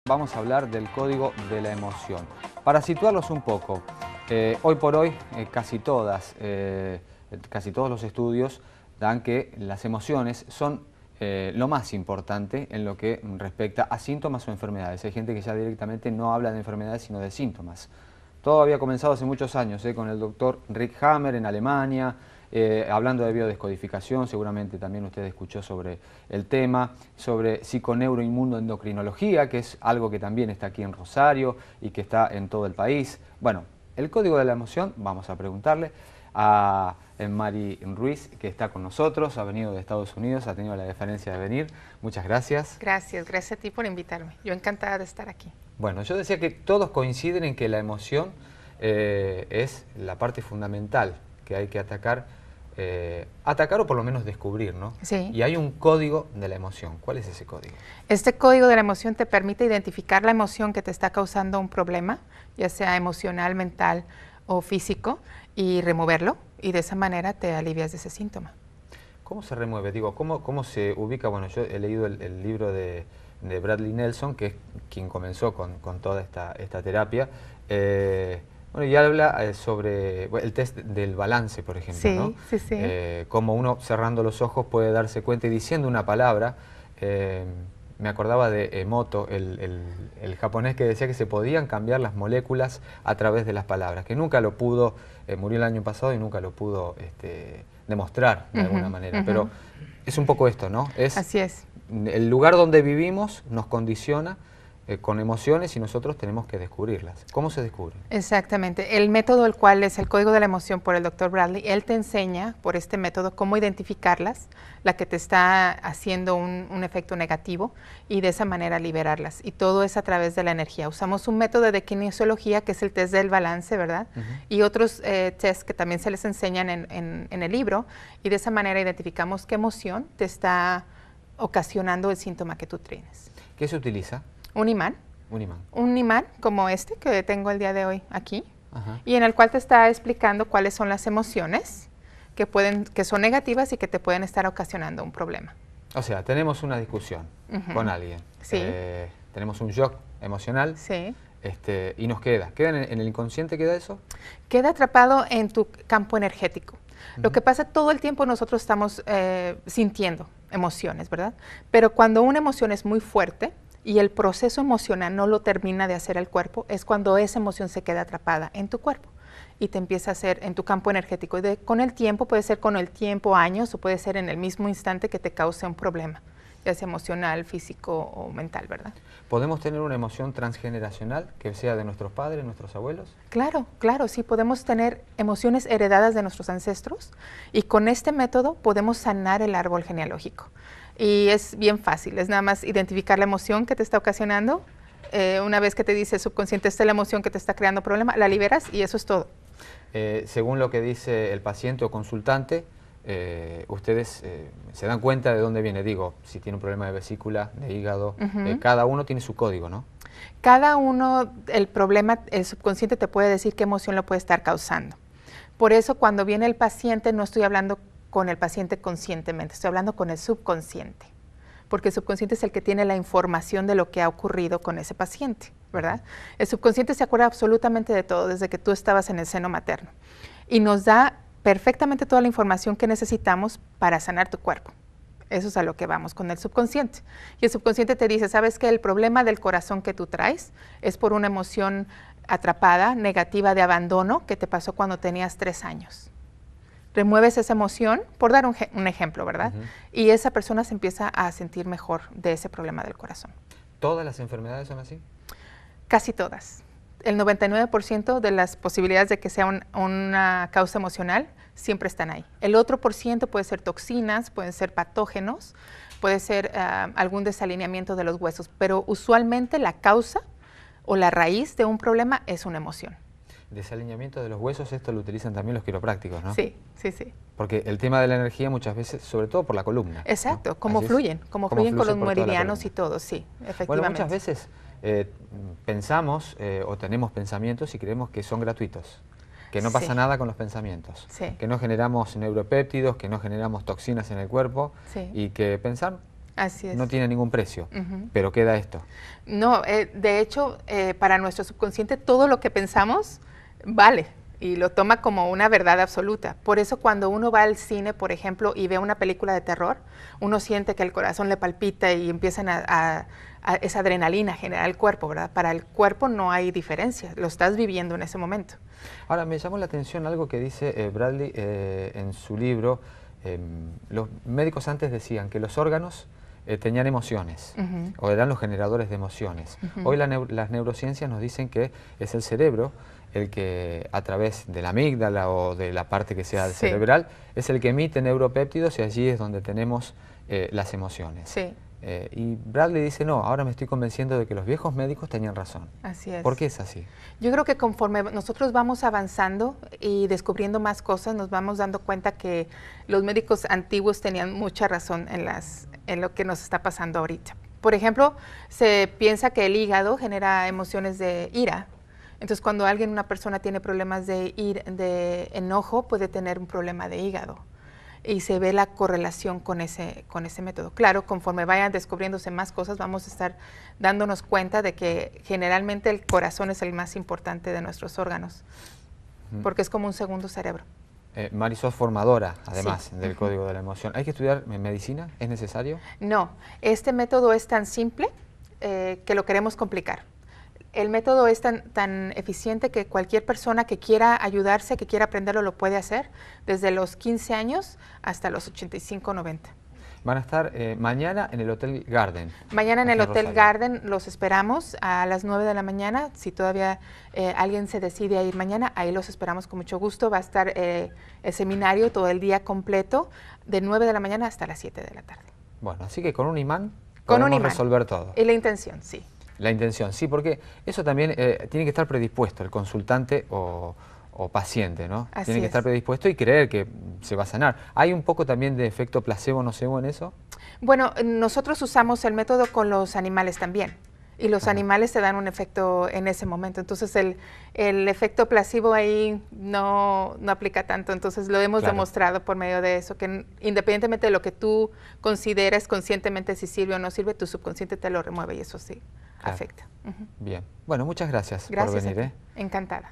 vamos a hablar del código de la emoción. Para situarlos un poco, hoy por hoy casi todos los estudios dan que las emociones son lo más importante en lo que respecta a síntomas o enfermedades. Hay gente que ya directamente no habla de enfermedades sino de síntomas. Todo había comenzado hace muchos años con el doctor Rick Hammer en Alemania, hablando de biodescodificación. Seguramente también usted escuchó sobre el tema, sobre psiconeuroinmunoendocrinología, que es algo que también está aquí en Rosario y que está en todo el país. Bueno, el código de la emoción, vamos a preguntarle a Mari Ruiz, que está con nosotros, ha venido de Estados Unidos, ha tenido la deferencia de venir. Muchas gracias. Gracias a ti por invitarme. Yo encantada de estar aquí. Bueno, yo decía que todos coinciden en que la emoción es la parte fundamental que hay que atacar o por lo menos descubrir, ¿no? Sí. Y hay un código de la emoción. ¿Cuál es ese código? Este código de la emoción te permite identificar la emoción que te está causando un problema, ya sea emocional, mental o físico, y removerlo, y de esa manera te alivias de ese síntoma. ¿Cómo se remueve? Digo, ¿cómo se ubica? Bueno, yo he leído el libro de Bradley Nelson, que es quien comenzó con toda esta terapia. Bueno, y habla sobre el test del balance, por ejemplo, Sí, ¿no? sí. Cómo uno cerrando los ojos puede darse cuenta y diciendo una palabra. Me acordaba de Emoto, el japonés, que decía que se podían cambiar las moléculas a través de las palabras, que nunca lo pudo, murió el año pasado y nunca lo pudo demostrar de alguna manera. Pero es un poco esto, ¿no? Así es. El lugar donde vivimos nos condiciona con emociones y nosotros tenemos que descubrirlas. ¿Cómo se descubre? Exactamente. El método, el cual es el código de la emoción por el Dr. Bradley, él te enseña por este método cómo identificarlas, la que te está haciendo un efecto negativo, y de esa manera liberarlas. Y todo es a través de la energía. Usamos un método de kinesiología, que es el test del balance, ¿verdad? Y otros tests que también se les enseñan en el libro, y de esa manera identificamos qué emoción te está ocasionando el síntoma que tú tienes. ¿Qué se utiliza? Un imán. Un imán. Un imán como este que tengo el día de hoy aquí. Ajá. Y en el cual te está explicando cuáles son las emociones que son negativas y que te pueden estar ocasionando un problema. O sea, tenemos una discusión con alguien. Sí. Tenemos un shock emocional. Sí. Y nos queda en el inconsciente, ¿queda eso? Queda atrapado en tu campo energético. Lo que pasa, todo el tiempo nosotros estamos sintiendo emociones, ¿verdad? Pero cuando una emoción es muy fuerte y el proceso emocional no lo termina de hacer el cuerpo, es cuando esa emoción se queda atrapada en tu cuerpo y te empieza a hacer en tu campo energético. Y con el tiempo, puede ser con el tiempo, años, o puede ser en el mismo instante que te cause un problema, ya sea emocional, físico o mental, ¿verdad? ¿Podemos tener una emoción transgeneracional que sea de nuestros padres, nuestros abuelos? Claro, sí, podemos tener emociones heredadas de nuestros ancestros, y con este método podemos sanar el árbol genealógico. Y es bien fácil, es nada más identificar la emoción que te está ocasionando. Una vez que te dice el subconsciente, esta es la emoción que te está creando problema, la liberas y eso es todo. Según lo que dice el paciente o consultante, ustedes se dan cuenta de dónde viene. Digo, si tiene un problema de vesícula, de hígado, cada uno tiene su código, ¿no? Cada uno, el problema, el subconsciente te puede decir qué emoción lo puede estar causando. Por eso cuando viene el paciente, no estoy hablando con el paciente conscientemente, estoy hablando con el subconsciente, porque el subconsciente es el que tiene la información de lo que ha ocurrido con ese paciente, ¿verdad? El subconsciente se acuerda absolutamente de todo desde que tú estabas en el seno materno y nos da perfectamente toda la información que necesitamos para sanar tu cuerpo. Eso es a lo que vamos con el subconsciente. Y el subconsciente te dice, ¿sabes qué? El problema del corazón que tú traes es por una emoción atrapada, negativa, de abandono que te pasó cuando tenías 3 años. Remueves esa emoción, por dar un ejemplo, ¿verdad? Y esa persona se empieza a sentir mejor de ese problema del corazón. ¿Todas las enfermedades son así? Casi todas. El 99% de las posibilidades de que sea una causa emocional siempre están ahí. El otro % puede ser toxinas, pueden ser patógenos, puede ser algún desalineamiento de los huesos, pero usualmente la causa o la raíz de un problema es una emoción. Desalineamiento de los huesos, esto lo utilizan también los quiroprácticos, ¿no? Sí. Porque el tema de la energía muchas veces, sobre todo por la columna. Exacto, ¿no? cómo fluyen con los meridianos y todo, sí, efectivamente. Bueno, muchas veces pensamos o tenemos pensamientos y creemos que son gratuitos, que no pasa nada con los pensamientos, que no generamos neuropéptidos, que no generamos toxinas en el cuerpo y que pensar Así es. No tiene ningún precio, pero queda esto. No, de hecho, para nuestro subconsciente todo lo que pensamos vale y lo toma como una verdad absoluta. Por eso cuando uno va al cine, por ejemplo, y ve una película de terror, uno siente que el corazón le palpita y empiezan a esa adrenalina generar el cuerpo, ¿verdad? Para el cuerpo no hay diferencia, lo estás viviendo en ese momento. Ahora, me llamó la atención algo que dice Bradley en su libro. Los médicos antes decían que los órganos tenían emociones, o eran los generadores de emociones. Hoy las neurociencias nos dicen que es el cerebro el que a través de la amígdala o de la parte que sea cerebral es el que emite neuropéptidos y allí es donde tenemos las emociones. Sí. Y Bradley dice, no, ahora me estoy convenciendo de que los viejos médicos tenían razón. Así es. ¿Por qué es así? Yo creo que conforme nosotros vamos avanzando y descubriendo más cosas, nos vamos dando cuenta que los médicos antiguos tenían mucha razón en lo que nos está pasando ahorita. Por ejemplo, se piensa que el hígado genera emociones de ira. Entonces, cuando una persona tiene problemas de enojo, puede tener un problema de hígado. Y se ve la correlación con ese método. Claro, conforme vayan descubriéndose más cosas, vamos a estar dándonos cuenta de que generalmente el corazón es el más importante de nuestros órganos, porque es como un segundo cerebro. Mari, sos formadora, además, del Código de la Emoción. ¿Hay que estudiar medicina? ¿Es necesario? No, este método es tan simple que lo queremos complicar. El método es tan eficiente que cualquier persona que quiera ayudarse, que quiera aprenderlo, lo puede hacer, desde los 15 años hasta los 85, 90. Van a estar mañana en el Hotel Garden. Mañana en el Hotel Garden los esperamos a las 9 de la mañana. Si todavía alguien se decide a ir mañana, ahí los esperamos con mucho gusto. Va a estar el seminario todo el día completo, de 9 de la mañana hasta las 7 de la tarde. Bueno, así que con un imán podemos resolver todo. Y la intención, sí. La intención, sí, porque eso también tiene que estar predispuesto el consultante o paciente, ¿no? Tiene que estar predispuesto y creer que se va a sanar. ¿Hay un poco también de efecto placebo-nocebo en eso? Bueno, nosotros usamos el método con los animales también. Y los animales te dan un efecto en ese momento. Entonces, el efecto placebo ahí no aplica tanto. Entonces, lo hemos demostrado por medio de eso, que independientemente de lo que tú consideres conscientemente si sirve o no sirve, tu subconsciente te lo remueve y eso sí afecta. Bien. Bueno, muchas gracias por venir. Encantada.